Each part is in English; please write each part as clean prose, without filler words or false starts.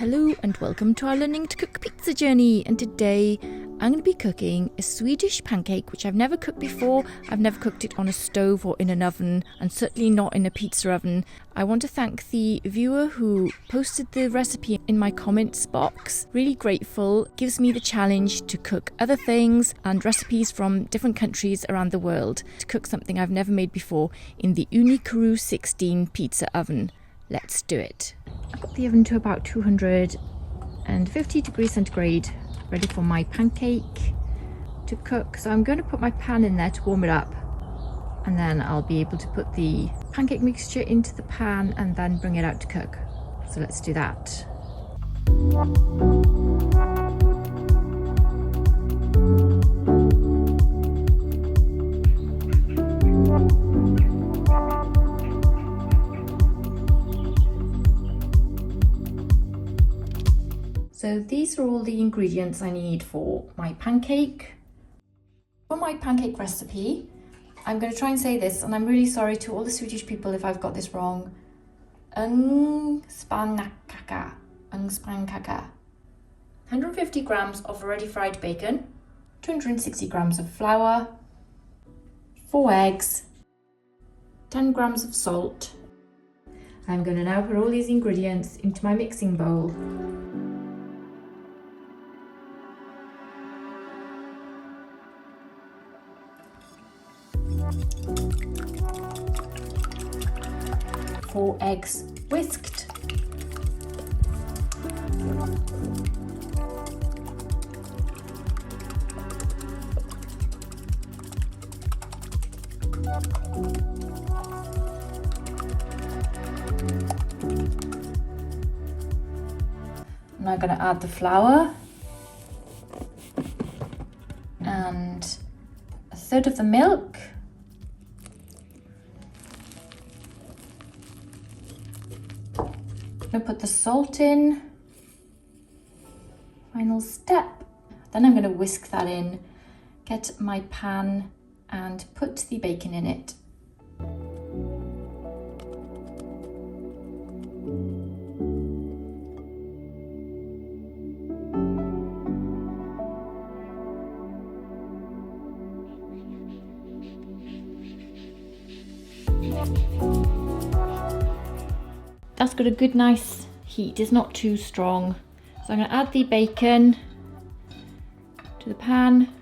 Hello and welcome to our learning to cook pizza journey, and today I'm going to be cooking a Swedish pancake which I've never cooked before. I've never cooked it on a stove or in an oven, and certainly not in a pizza oven. I want to thank the viewer who posted the recipe in my comments box. Really grateful. Gives me the challenge to cook other things and recipes from different countries around the world, to cook something I've never made before in the Ooni Karu 16 pizza oven. Let's do it. I've got the oven to about 250 degrees centigrade, ready for my pancake to cook. So I'm going to put my pan in there to warm it up, and then I'll be able to put the pancake mixture into the pan and then bring it out to cook. So let's do that. So these are all the ingredients I need for my pancake. For my pancake recipe, I'm going to try and say this, and I'm really sorry to all the Swedish people if I've got this wrong. Ugnspannkaka. 150 grams of already fried bacon, 260 grams of flour, 4 eggs, 10 grams of salt. I'm going to now put all these ingredients into my mixing bowl. Four eggs whisked. I'm now going to add the flour and a third of the milk. I'm going to put the salt in, final step. Then I'm going to whisk that in, get my pan and put the bacon in it. That's got a good nice heat, it's not too strong. So I'm going to add the bacon to the pan,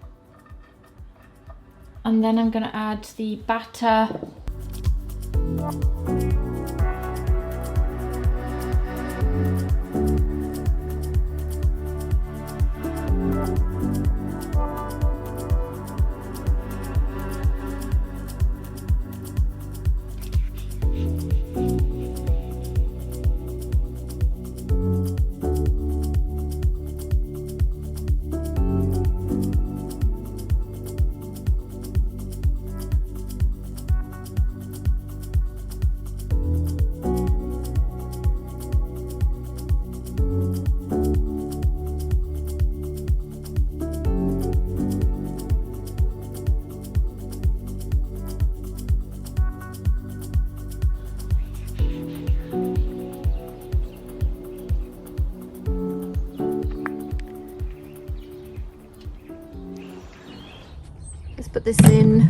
and then I'm going to add the batter. Let's put this in.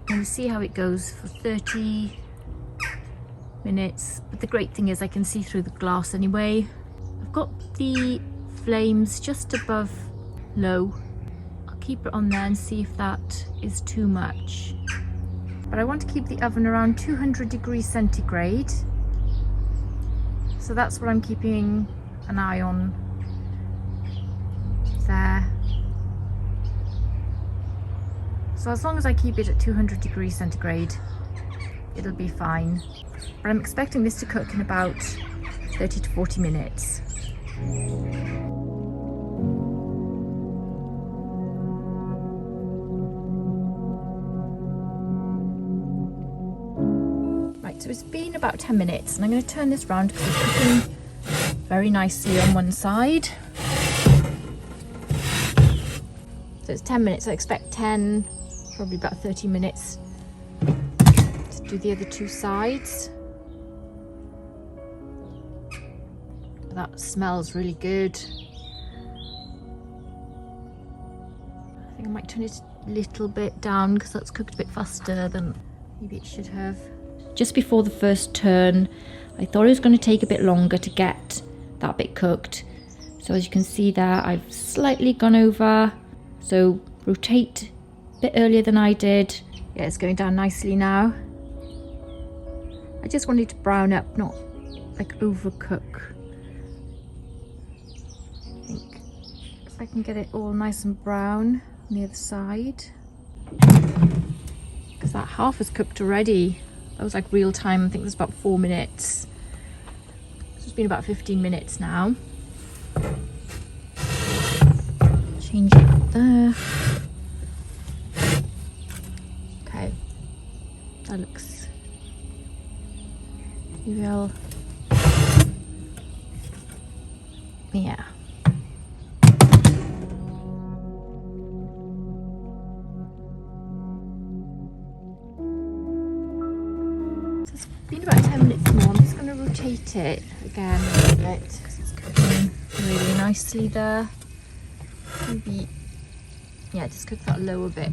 And see how it goes for 30 minutes. But the great thing is I can see through the glass anyway. I've got the flames just above low. Keep it on there and see if that is too much. But I want to keep the oven around 200 degrees centigrade. So that's what I'm keeping an eye on there. So as long as I keep it at 200 degrees centigrade, it'll be fine. But I'm expecting this to cook in about 30 to 40 minutes. So it's been about 10 minutes, and I'm going to turn this round because it's cooking very nicely on one side. So it's 10 minutes. I expect 10, probably about 30 minutes to do the other two sides. That smells really good. I think I might turn it a little bit down because that's cooked a bit faster than maybe it should have. Just before the first turn, I thought it was going to take a bit longer to get that bit cooked. So as you can see there, I've slightly gone over. So rotate a bit earlier than I did. Yeah, it's going down nicely now. I just wanted to brown up, not like overcook. I think if I can get it all nice and brown on the other side. Because that half is cooked already. That was like real time. I think it was about 4 minutes. So it's been about 15 minutes now. Change it there. Okay, that looks real. Yeah. So it's been about 10 minutes more. I'm just going to rotate it again a little bit because it's cooking really nicely there. Maybe, yeah, just cook that lower bit.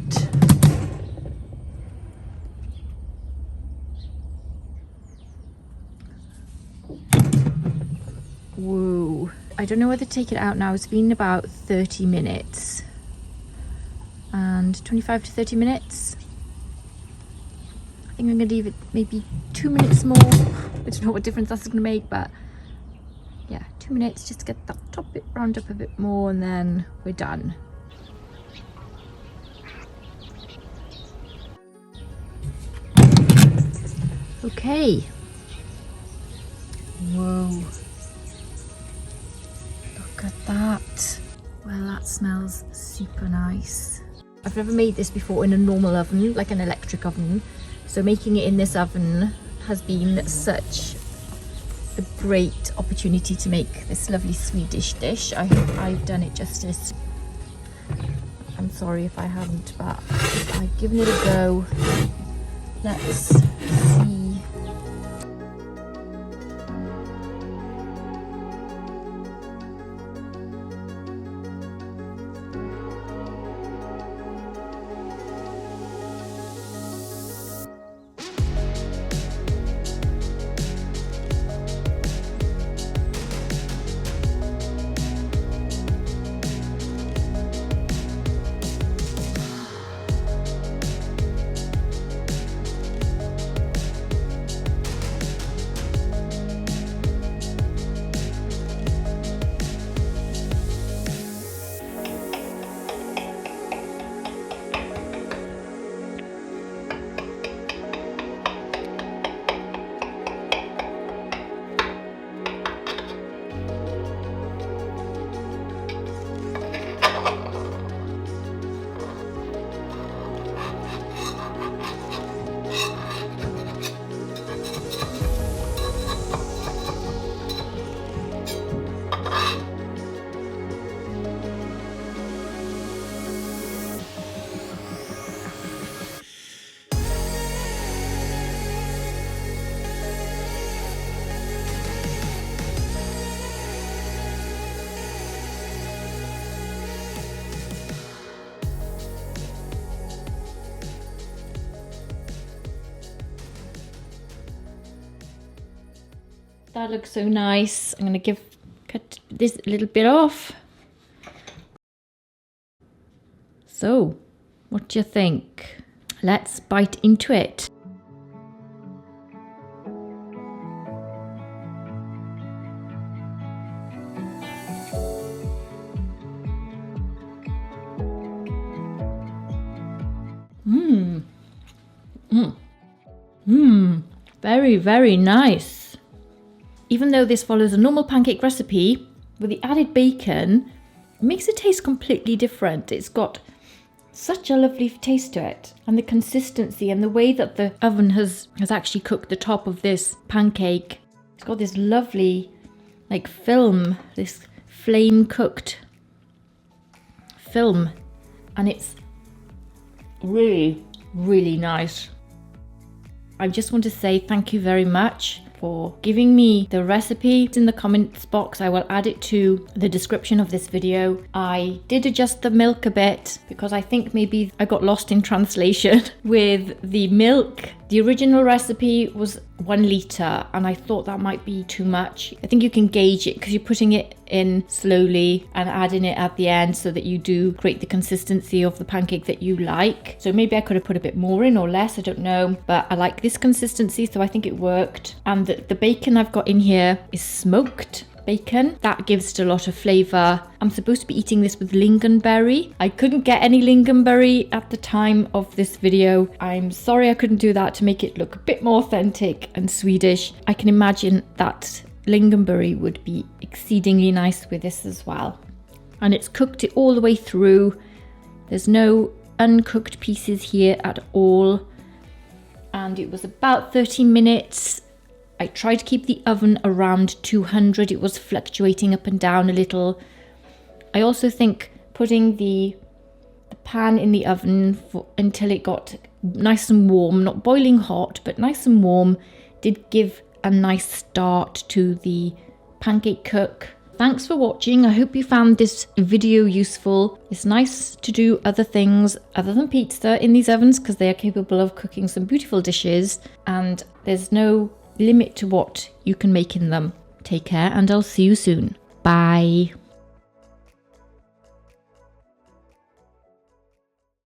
Whoa. I don't know whether to take it out now. It's been about 30 minutes. And 25 to 30 minutes. I think I'm going to leave it maybe 2 minutes more. I don't know what difference that's going to make, but yeah, 2 minutes just to get that top bit browned up a bit more, and then we're done. Okay. Whoa. Look at that. Well, that smells super nice. I've never made this before in a normal oven, like an electric oven. So making it in this oven has been such a great opportunity to make this lovely Swedish dish. I hope I've done it justice. I'm sorry if I haven't, but I've given it a go. Let's see. That looks so nice. I'm gonna cut this little bit off. So, what do you think? Let's bite into it. Very, very nice. Even though this follows a normal pancake recipe, with the added bacon, it makes it taste completely different. It's got such a lovely taste to it, and the consistency and the way that the oven has actually cooked the top of this pancake. It's got this lovely like film, this flame cooked film and it's really, really nice. I just want to say thank you very much for giving me the recipe. It's in the comments box. I will add it to the description of this video. I did adjust the milk a bit because I think maybe I got lost in translation with the milk. The original recipe was 1 litre and I thought that might be too much. I think you can gauge it because you're putting it in slowly and adding it at the end so that you do create the consistency of the pancake that you like. So maybe I could have put a bit more in or less, I don't know, but I like this consistency, so I think it worked. And the bacon I've got in here is smoked bacon. That gives it a lot of flavour. I'm supposed to be eating this with lingonberry. I couldn't get any lingonberry at the time of this video. I'm sorry I couldn't do that to make it look a bit more authentic and Swedish. I can imagine that lingonberry would be exceedingly nice with this as well. And it's cooked it all the way through. There's no uncooked pieces here at all. And it was about 30 minutes. I tried to keep the oven around 200. It was fluctuating up and down a little. I also think putting the pan in the oven until it got nice and warm, not boiling hot, but nice and warm, did give a nice start to the pancake cook. Thanks for watching. I hope you found this video useful. It's nice to do other things other than pizza in these ovens because they are capable of cooking some beautiful dishes, and there's no limit to what you can make in them. Take care and I'll see you soon. Bye.